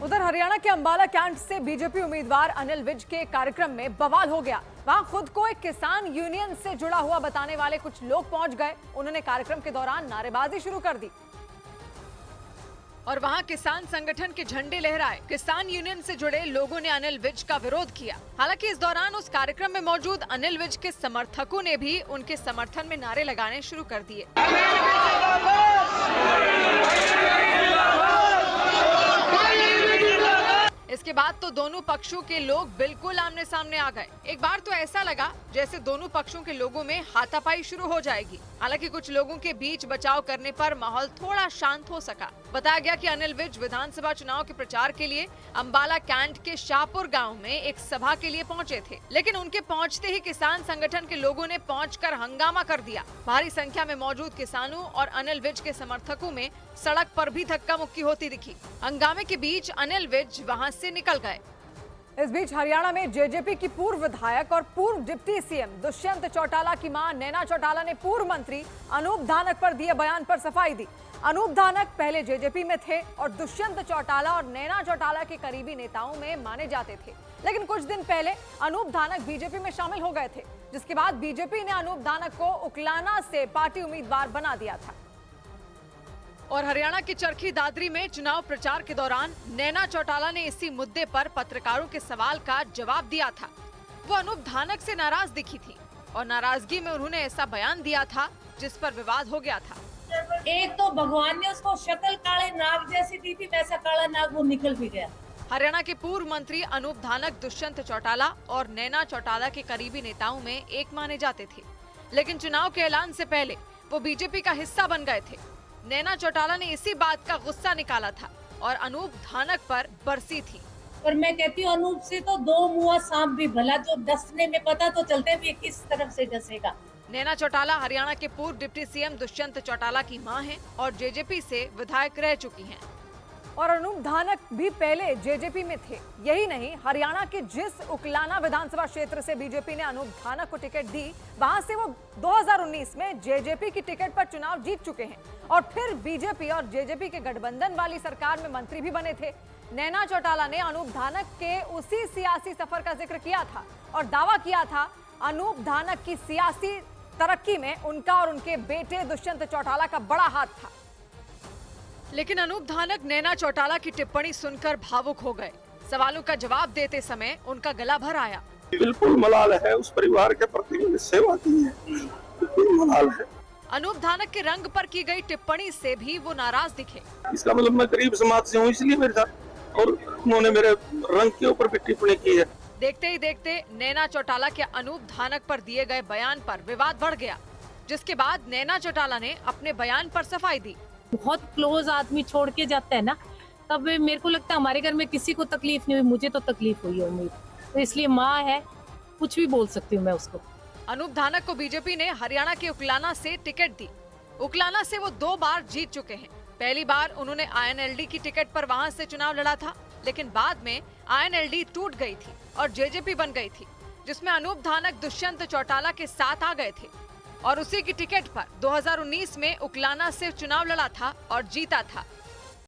उधर हरियाणा के अंबाला कैंट से बीजेपी उम्मीदवार अनिल विज के कार्यक्रम में बवाल हो गया। वहां खुद को एक किसान यूनियन से जुड़ा हुआ बताने वाले कुछ लोग पहुंच गए। उन्होंने कार्यक्रम के दौरान नारेबाजी शुरू कर दी और वहां किसान संगठन के झंडे लहराए। किसान यूनियन से जुड़े लोगों ने अनिल विज का विरोध किया। हालांकि इस दौरान उस कार्यक्रम में मौजूद अनिल विज के समर्थकों ने भी उनके समर्थन में नारे लगाने शुरू कर दिए। इसके बाद तो दोनों पक्षों के लोग बिल्कुल आमने सामने आ गए। एक बार तो ऐसा लगा जैसे दोनों पक्षों के लोगों में हाथापाई शुरू हो जाएगी। हालांकि कुछ लोगों के बीच बचाव करने पर माहौल थोड़ा शांत हो सका। बताया गया कि अनिल विज विधानसभा चुनाव के प्रचार के लिए अंबाला कैंट के शाहपुर गांव में एक सभा के लिए पहुंचे थे, लेकिन उनके पहुंचते ही किसान संगठन के लोगों ने पहुंचकर हंगामा कर दिया। भारी संख्या में मौजूद किसानों और अनिल विज के समर्थकों में सड़क पर भी धक्का मुक्की होती दिखी। हंगामे के बीच अनिल विज वहां से निकल गए। इस बीच हरियाणा में जेजेपी की पूर्व विधायक और पूर्व डिप्टी सीएम दुष्यंत चौटाला की मां नैना चौटाला ने पूर्व मंत्री अनूप धानक पर दिए बयान पर सफाई दी। अनूप धानक पहले जेजेपी में थे और दुष्यंत चौटाला और नैना चौटाला के करीबी नेताओं में माने जाते थे, लेकिन कुछ दिन पहले अनूप धानक बीजेपी में शामिल हो गए थे, जिसके बाद बीजेपी ने अनूप धानक को उकलाना से पार्टी उम्मीदवार बना दिया था। और हरियाणा के चरखी दादरी में चुनाव प्रचार के दौरान नैना चौटाला ने इसी मुद्दे पर पत्रकारों के सवाल का जवाब दिया था। वो अनूप धानक से नाराज दिखी थी और नाराजगी में उन्होंने ऐसा बयान दिया था जिस पर विवाद हो गया था। एक तो भगवान ने उसको शक्ल काले नाग जैसी दी थी, वैसा काला नाग वो निकल भी गया। हरियाणा के पूर्व मंत्री अनूप धानक दुष्यंत चौटाला और नैना चौटाला के करीबी नेताओं में एक माने जाते थे, लेकिन चुनाव के ऐलान से पहले वो बीजेपी का हिस्सा बन गए थे। नैना चौटाला ने इसी बात का गुस्सा निकाला था और अनूप धानक पर बरसी थी। पर मैं कहती हूँ अनूप से तो दो मुआ सांप भी भला, जो डसने में पता तो चलते भी किस तरफ से डसेगा। नैना चौटाला हरियाणा के पूर्व डिप्टी सीएम दुष्यंत चौटाला की मां हैं और जेजेपी से विधायक रह चुकी हैं। और अनूप धानक भी पहले जेजेपी में थे। यही नहीं, हरियाणा के जिस उकलाना विधानसभा क्षेत्र से बीजेपी ने अनूप धानक को टिकट दी, वहां से वो 2019 में जेजेपी की टिकट पर चुनाव जीत चुके हैं और फिर बीजेपी और जेजेपी के गठबंधन वाली सरकार में मंत्री भी बने थे। नैना चौटाला ने अनूप धानक के उसी सियासी सफर का जिक्र किया था और दावा किया था अनूप धानक की सियासी तरक्की में उनका और उनके बेटे दुष्यंत चौटाला का बड़ा हाथ था। लेकिन अनूप धानक नैना चौटाला की टिप्पणी सुनकर भावुक हो गए। सवालों का जवाब देते समय उनका गला भर आया। बिल्कुल मलाल है, उस परिवार के प्रति मैंने सेवा की है, बिल्कुल मलाल है। अनूप धानक के रंग पर की गई टिप्पणी से भी वो नाराज दिखे। इसका मतलब मैं गरीब समाज से हूँ, इसलिए मेरे साथ, और उन्होंने मेरे रंग के ऊपर भी टिप्पणी की है। देखते ही देखते नैना चौटाला के अनूप धानक पर दिए गए बयान पर विवाद बढ़ गया, जिसके बाद नैना चौटाला ने अपने बयान पर सफाई दी। बहुत क्लोज आदमी छोड़ के जाता है ना, तब मेरे को लगता है हमारे घर में किसी को तकलीफ नहीं हुई, मुझे तो तकलीफ हुई है उम्मीद, तो इसलिए माँ है, कुछ भी बोल सकती हूँ मैं उसको। अनूप धानक को बीजेपी ने हरियाणा के उकलाना से टिकट दी। उकलाना से वो 2 बार जीत चुके हैं। पहली बार उन्होंने आईएनएलडी की टिकट पर वहां से चुनाव लड़ा था, लेकिन बाद में आईएनएलडी टूट गई थी और जेजेपी बन गई थी, जिसमें अनूप धानक दुष्यंत चौटाला के साथ आ गए थे और उसी की टिकट पर 2019 में उकलाना से चुनाव लड़ा था और जीता था।